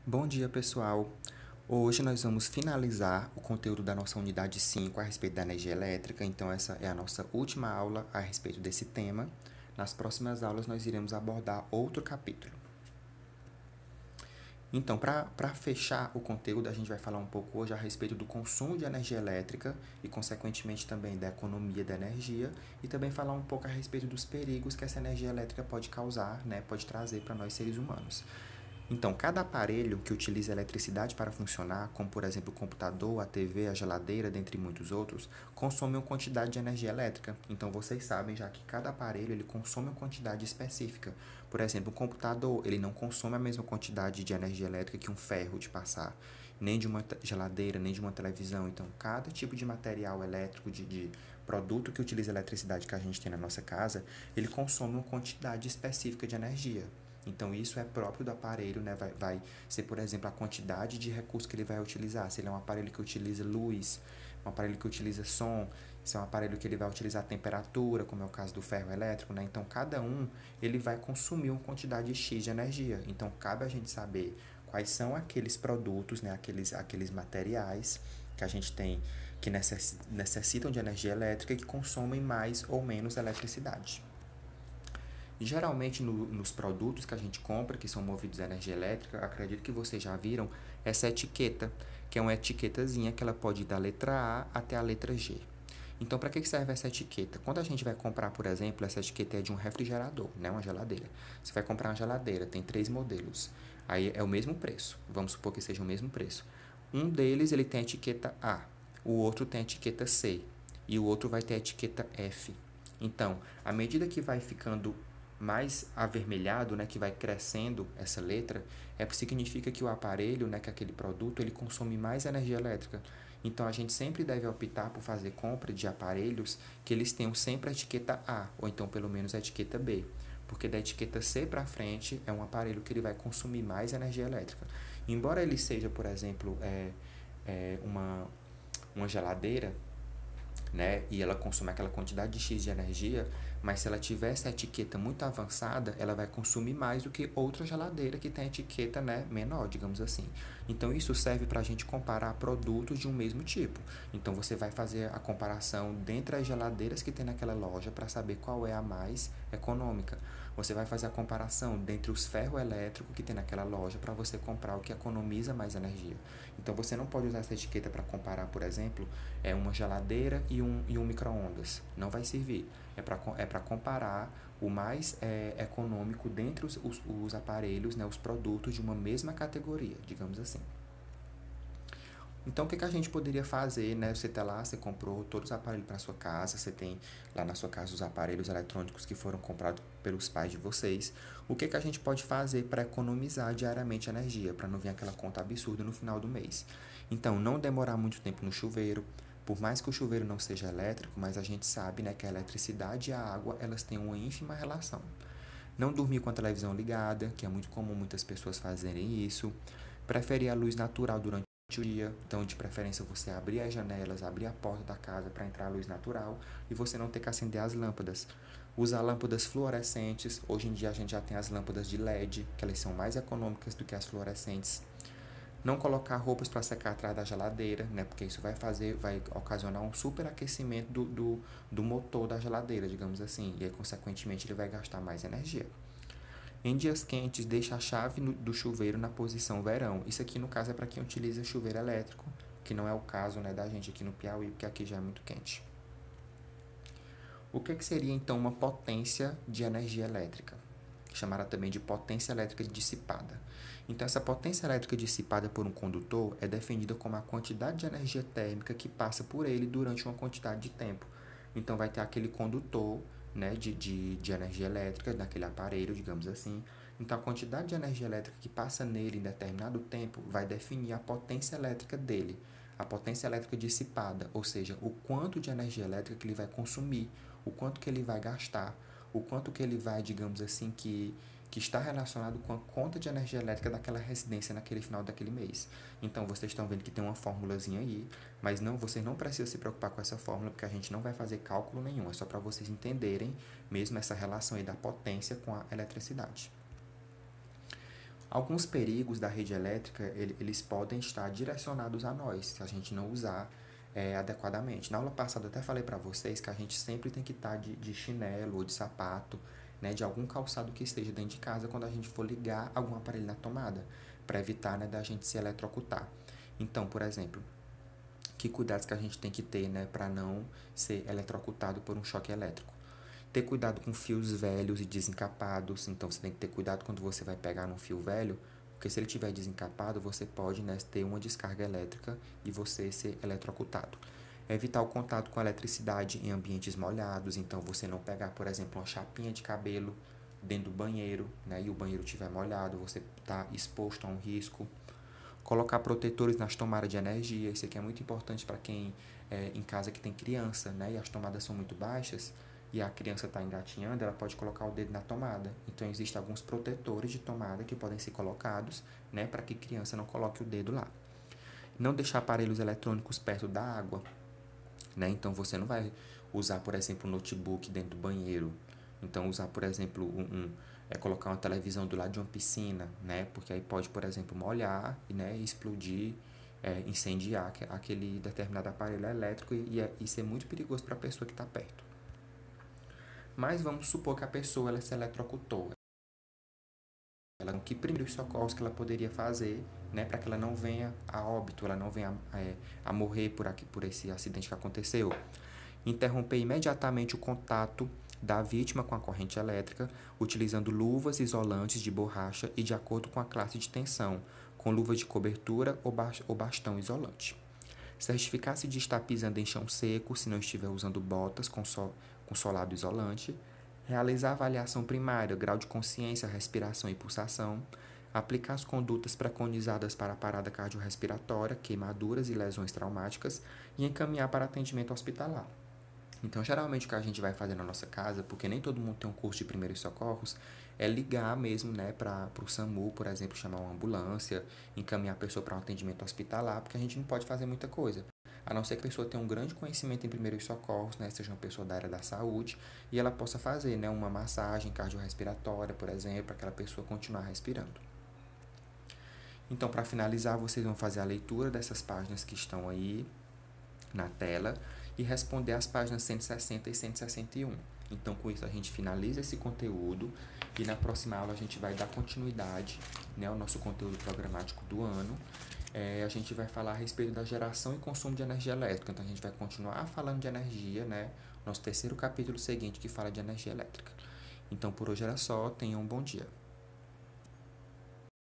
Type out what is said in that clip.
Bom dia, pessoal! Hoje nós vamos finalizar o conteúdo da nossa unidade 5 a respeito da energia elétrica, então essa é a nossa última aula a respeito desse tema. Nas próximas aulas nós iremos abordar outro capítulo. Então, para fechar o conteúdo, a gente vai falar um pouco hoje a respeito do consumo de energia elétrica e, consequentemente, também da economia da energia e também falar um pouco a respeito dos perigos que essa energia elétrica pode causar, pode trazer para nós seres humanos. Então, cada aparelho que utiliza eletricidade para funcionar, como por exemplo o computador, a TV, a geladeira, dentre muitos outros, consome uma quantidade de energia elétrica. Então, vocês sabem já que cada aparelho ele consome uma quantidade específica. Por exemplo, o computador ele não consome a mesma quantidade de energia elétrica que um ferro de passar, nem de uma geladeira, nem de uma televisão. Então, cada tipo de material elétrico, de produto que utiliza eletricidade que a gente tem na nossa casa, ele consome uma quantidade específica de energia. Então, isso é próprio do aparelho, vai ser, por exemplo, a quantidade de recursos que ele vai utilizar. Se ele é um aparelho que utiliza luz, um aparelho que utiliza som, se é um aparelho que ele vai utilizar temperatura, como é o caso do ferro elétrico, Então, cada um, ele vai consumir uma quantidade X de energia. Então, cabe a gente saber quais são aqueles produtos, aqueles materiais que a gente tem que necessitam de energia elétrica e que consomem mais ou menos eletricidade. Geralmente nos produtos que a gente compra, que são movidos a energia elétrica, acredito que vocês já viram essa etiqueta, que é uma etiquetazinha que ela pode ir da letra A até a letra G. Então, para que serve essa etiqueta? Quando a gente vai comprar, por exemplo, essa etiqueta é de um refrigerador, uma geladeira. Você vai comprar uma geladeira, tem 3 modelos. Aí é o mesmo preço, vamos supor que seja o mesmo preço. Um deles ele tem a etiqueta A, o outro tem a etiqueta C e o outro vai ter a etiqueta F. Então, à medida que vai ficando mais avermelhado, que vai crescendo essa letra, significa que o aparelho, que aquele produto, ele consome mais energia elétrica. Então, a gente sempre deve optar por fazer compra de aparelhos que eles tenham sempre a etiqueta A, ou então pelo menos a etiqueta B. Porque da etiqueta C para frente é um aparelho que ele vai consumir mais energia elétrica. Embora ele seja, por exemplo, uma geladeira, e ela consome aquela quantidade de X de energia, mas se ela tiver essa etiqueta muito avançada, ela vai consumir mais do que outra geladeira que tem etiqueta, menor, digamos assim. Então, isso serve para a gente comparar produtos de um mesmo tipo. Então, você vai fazer a comparação dentre as geladeiras que tem naquela loja para saber qual é a mais econômica. Você vai fazer a comparação dentre os ferroelétricos que tem naquela loja para você comprar o que economiza mais energia. Então, você não pode usar essa etiqueta para comparar, por exemplo, uma geladeira e um micro-ondas. Não vai servir. É para comparar o mais econômico dentre os aparelhos, os produtos de uma mesma categoria, digamos assim. Então, o que a gente poderia fazer, Você está lá, você comprou todos os aparelhos para sua casa, você tem lá na sua casa os aparelhos eletrônicos que foram comprados pelos pais de vocês. O que a gente pode fazer para economizar diariamente energia, para não vir aquela conta absurda no final do mês? Então, não demorar muito tempo no chuveiro. Por mais que o chuveiro não seja elétrico, mas a gente sabe, que a eletricidade e a água, elas têm uma ínfima relação. Não dormir com a televisão ligada, que é muito comum muitas pessoas fazerem isso. Preferir a luz natural durante o dia, então de preferência você abrir as janelas, abrir a porta da casa para entrar a luz natural e você não ter que acender as lâmpadas. Usar lâmpadas fluorescentes, hoje em dia a gente já tem as lâmpadas de LED, que elas são mais econômicas do que as fluorescentes. Não colocar roupas para secar atrás da geladeira, porque isso vai ocasionar um superaquecimento do motor da geladeira, digamos assim, e aí consequentemente ele vai gastar mais energia. Em dias quentes, deixe a chave do chuveiro na posição verão. Isso aqui, no caso, é para quem utiliza chuveiro elétrico, que não é o caso da gente aqui no Piauí, porque aqui já é muito quente. O que seria, então, uma potência de energia elétrica? Chamada também de potência elétrica dissipada. Então, essa potência elétrica dissipada por um condutor é definida como a quantidade de energia térmica que passa por ele durante uma quantidade de tempo. Então, vai ter aquele condutor, de energia elétrica, daquele aparelho, digamos assim. Então, a quantidade de energia elétrica que passa nele em determinado tempo vai definir a potência elétrica dele. A potência elétrica dissipada, ou seja, o quanto de energia elétrica que ele vai consumir, o quanto que ele vai gastar, o quanto que ele vai, digamos assim, que está relacionado com a conta de energia elétrica daquela residência naquele final daquele mês. Então, vocês estão vendo que tem uma formulazinha aí, mas vocês não precisam se preocupar com essa fórmula, porque a gente não vai fazer cálculo nenhum, é só para vocês entenderem mesmo essa relação aí da potência com a eletricidade. Alguns perigos da rede elétrica, eles podem estar direcionados a nós, se a gente não usar adequadamente. Na aula passada eu até falei para vocês que a gente sempre tem que estar de chinelo ou de sapato, né, de algum calçado que esteja dentro de casa quando a gente for ligar algum aparelho na tomada, para evitar, né, da gente se eletrocutar. Então, por exemplo, que cuidados que a gente tem que ter, né, para não ser eletrocutado por um choque elétrico? Ter cuidado com fios velhos e desencapados, então você tem que ter cuidado quando você vai pegar num fio velho, porque se ele estiver desencapado, você pode, né, ter uma descarga elétrica e você ser eletrocutado. Evitar o contato com a eletricidade em ambientes molhados, então você não pegar, por exemplo, uma chapinha de cabelo dentro do banheiro, né, e o banheiro estiver molhado, você está exposto a um risco. Colocar protetores nas tomadas de energia, isso aqui é muito importante para quem em casa que tem criança, né, e as tomadas são muito baixas, e a criança está engatinhando, ela pode colocar o dedo na tomada. Então, existem alguns protetores de tomada que podem ser colocados, né, para que a criança não coloque o dedo lá. Não deixar aparelhos eletrônicos perto da água, né? Então, você não vai usar, por exemplo, um notebook dentro do banheiro. Então, usar, por exemplo, colocar uma televisão do lado de uma piscina, né? Porque aí pode, por exemplo, molhar, né, explodir, incendiar aquele determinado aparelho elétrico e ser muito perigoso para a pessoa que está perto. Mas vamos supor que a pessoa ela se eletrocutou. Que primeiros socorros que ela poderia fazer, né, para que ela não venha a óbito, ela não venha a morrer por esse acidente que aconteceu. Interromper imediatamente o contato da vítima com a corrente elétrica, utilizando luvas isolantes de borracha e de acordo com a classe de tensão, com luva de cobertura ou bastão isolante. Certificar-se de estar pisando em chão seco, se não estiver usando botas com solado isolante. Realizar a avaliação primária, grau de consciência, respiração e pulsação. Aplicar as condutas preconizadas para a parada cardiorrespiratória, queimaduras e lesões traumáticas. E encaminhar para atendimento hospitalar. Então, geralmente, o que a gente vai fazer na nossa casa, porque nem todo mundo tem um curso de primeiros socorros, é ligar mesmo, né, para o SAMU, por exemplo, chamar uma ambulância, encaminhar a pessoa para um atendimento hospitalar, porque a gente não pode fazer muita coisa. A não ser que a pessoa tenha um grande conhecimento em primeiros socorros, né, seja uma pessoa da área da saúde, e ela possa fazer, né, uma massagem cardiorrespiratória, por exemplo, para aquela pessoa continuar respirando. Então, para finalizar, vocês vão fazer a leitura dessas páginas que estão aí na tela e responder as páginas 160 e 161. Então, com isso, a gente finaliza esse conteúdo e na próxima aula a gente vai dar continuidade, né, ao nosso conteúdo programático do ano. A gente vai falar a respeito da geração e consumo de energia elétrica. Então, a gente vai continuar falando de energia, né? Nosso terceiro capítulo seguinte que fala de energia elétrica. Então, por hoje era só. Tenham um bom dia.